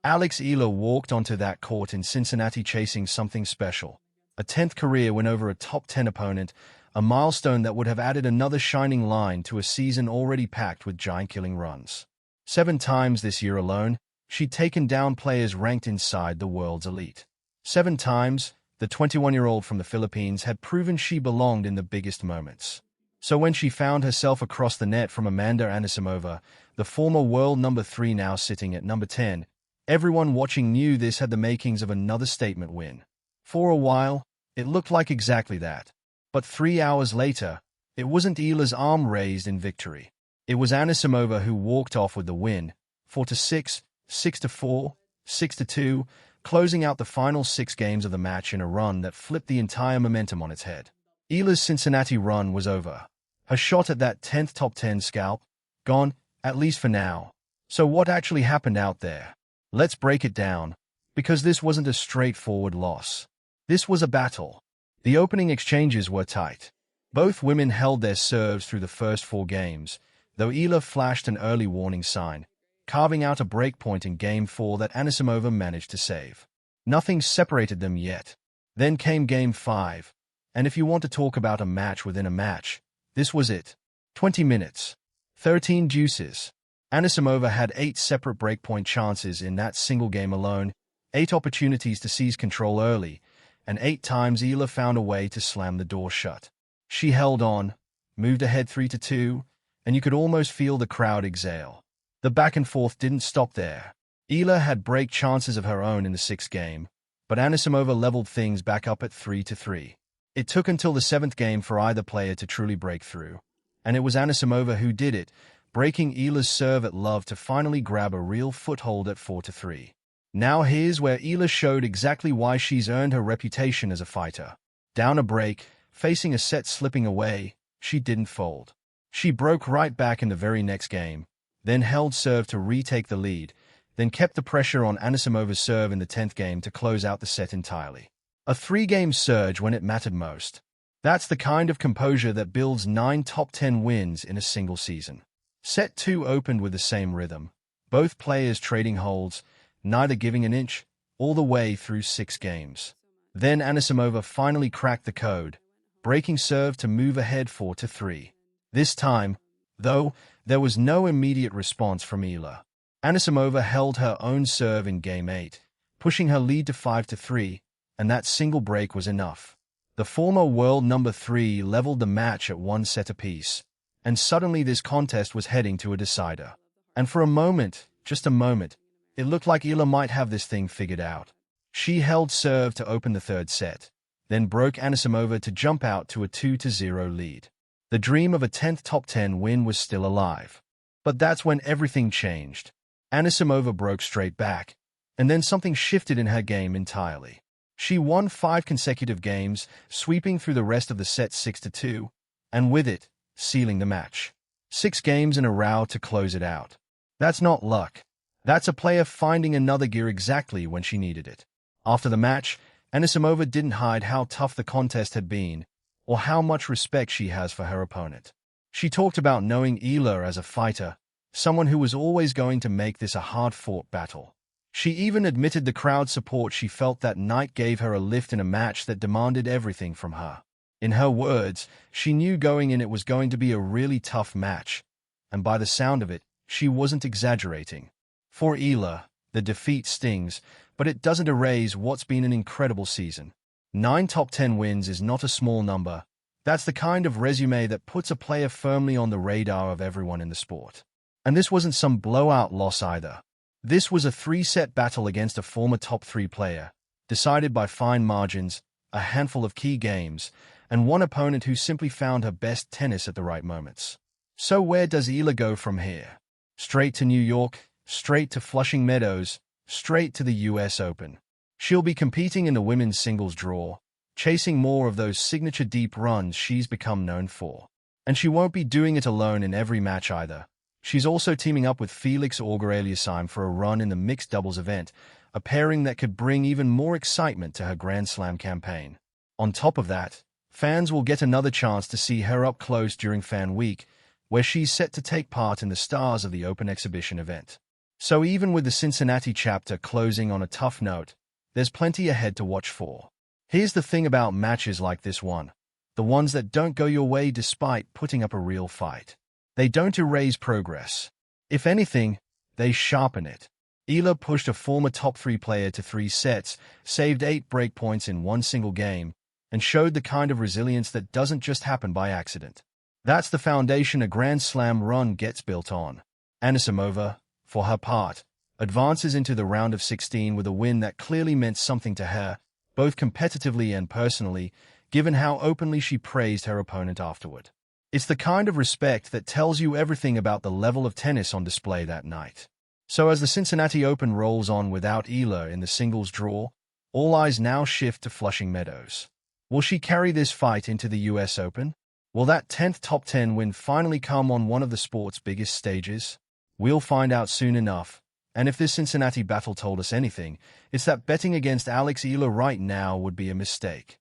Alex Eala walked onto that court in Cincinnati chasing something special. A 10th career win over a top 10 opponent, a milestone that would have added another shining line to a season already packed with giant-killing runs. 7 times this year alone, she'd taken down players ranked inside the world's elite. 7 times, the 21-year-old from the Philippines had proven she belonged in the biggest moments. So when she found herself across the net from Amanda Anisimova, the former world number 3 now sitting at number 10, everyone watching knew this had the makings of another statement win. For a while, it looked like exactly that. But 3 hours later, it wasn't Eala's arm raised in victory. It was Anisimova who walked off with the win, 4-6, 6-4, 6-2, closing out the final 6 games of the match in a run that flipped the entire momentum on its head. Eala's Cincinnati run was over. Her shot at that 10th top 10 scalp, gone, at least for now. So what actually happened out there? Let's break it down, because this wasn't a straightforward loss. This was a battle. The opening exchanges were tight. Both women held their serves through the first 4 games, though Eala flashed an early warning sign, carving out a break point in Game 4 that Anisimova managed to save. Nothing separated them yet. Then came Game 5, and if you want to talk about a match within a match, this was it. 20 minutes. 13 deuces. Anisimova had 8 separate breakpoint chances in that single game alone, 8 opportunities to seize control early, and 8 times Eala found a way to slam the door shut. She held on, moved ahead 3-2, and you could almost feel the crowd exhale. The back and forth didn't stop there. Eala had break chances of her own in the 6th game, but Anisimova leveled things back up at 3-3. It took until the 7th game for either player to truly break through, and it was Anisimova who did it, breaking Eala's serve at love to finally grab a real foothold at 4-3. Now here's where Eala showed exactly why she's earned her reputation as a fighter. Down a break, facing a set slipping away, she didn't fold. She broke right back in the very next game, then held serve to retake the lead, then kept the pressure on Anisimova's serve in the 10th game to close out the set entirely. A 3-game surge when it mattered most. That's the kind of composure that builds 9 top 10 wins in a single season. Set 2 opened with the same rhythm, both players trading holds, neither giving an inch, all the way through 6 games. Then Anisimova finally cracked the code, breaking serve to move ahead 4-3. This time, though, there was no immediate response from Eala. Anisimova held her own serve in Game 8, pushing her lead to 5-3, and that single break was enough. The former world number 3 leveled the match at 1 set apiece, and suddenly this contest was heading to a decider. And for a moment, just a moment, it looked like Eala might have this thing figured out. She held serve to open the 3rd set, then broke Anisimova to jump out to a 2-0 lead. The dream of a 10th top 10 win was still alive. But that's when everything changed. Anisimova broke straight back, and then something shifted in her game entirely. She won 5 consecutive games, sweeping through the rest of the set 6-2, and with it, sealing the match. 6 games in a row to close it out. That's not luck. That's a player finding another gear exactly when she needed it. After the match, Anisimova didn't hide how tough the contest had been, or how much respect she has for her opponent. She talked about knowing Eala as a fighter, someone who was always going to make this a hard-fought battle. She even admitted the crowd support she felt that night gave her a lift in a match that demanded everything from her. In her words, she knew going in it was going to be a really tough match, and by the sound of it, she wasn't exaggerating. For Eala, the defeat stings, but it doesn't erase what's been an incredible season. 9 top 10 wins is not a small number. That's the kind of resume that puts a player firmly on the radar of everyone in the sport. And this wasn't some blowout loss either. This was a 3-set battle against a former top 3 player, decided by fine margins, a handful of key games, and one opponent who simply found her best tennis at the right moments. So where does Eala go from here? Straight to New York, straight to Flushing Meadows, straight to the US Open. She'll be competing in the women's singles draw, chasing more of those signature deep runs she's become known for. And she won't be doing it alone in every match either. She's also teaming up with Felix Auger-Aliassime for a run in the mixed doubles event, a pairing that could bring even more excitement to her Grand Slam campaign. On top of that, fans will get another chance to see her up close during Fan Week, where she's set to take part in the Stars of the Open exhibition event. So even with the Cincinnati chapter closing on a tough note, there's plenty ahead to watch for. Here's the thing about matches like this one. The ones that don't go your way despite putting up a real fight. They don't erase progress. If anything, they sharpen it. Eala pushed a former top-3 player to 3 sets, saved 8 break points in one single game, and showed the kind of resilience that doesn't just happen by accident. That's the foundation a Grand Slam run gets built on. Anisimova, for her part, advances into the round of 16 with a win that clearly meant something to her, both competitively and personally, given how openly she praised her opponent afterward. It's the kind of respect that tells you everything about the level of tennis on display that night. So as the Cincinnati Open rolls on without Eala in the singles draw, all eyes now shift to Flushing Meadows. Will she carry this fight into the US Open? Will that 10th top 10 win finally come on one of the sport's biggest stages? We'll find out soon enough. And if this Cincinnati battle told us anything, it's that betting against Alex Eala right now would be a mistake.